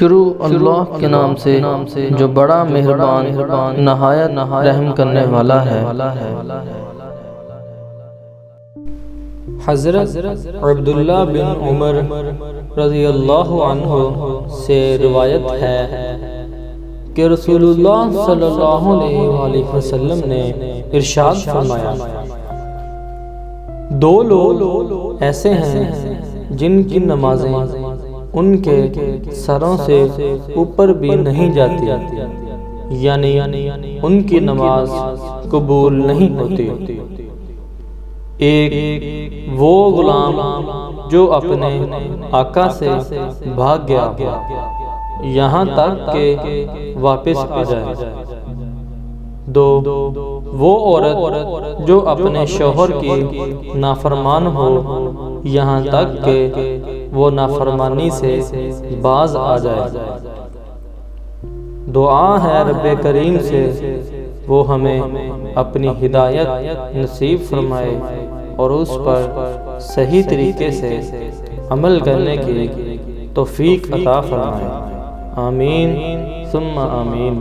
شروع اللہ کے نام سے جو بڑا مہربان نہایت رحم کرنے والا ہے۔ حضرت عبداللہ بن عمر رضی اللہ عنہ سے روایت ہے کہ رسول اللہ صلی اللہ علیہ وآلہ وسلم نے ارشاد فرمایا، دو لوگ ایسے ہیں جن کی نمازیں ان کے سروں سے اوپر بھی نہیں جاتی، یعنی ان کی نماز قبول نہیں ہوتی۔ ایک وہ غلام جو اپنے آقا سے بھاگ گیا یہاں تک کہ واپس آ جائے، دو وہ عورت جو اپنے شوہر کی نافرمان ہو یہاں تک کہ وہ نافرمانی سے باز آ جائے۔ دعا ہے رب کریم سے وہ ہمیں اپنی ہدایت نصیب فرمائے اور اس پر صحیح طریقے سے عمل کرنے کی توفیق عطا فرمائے۔ آمین ثم آمین۔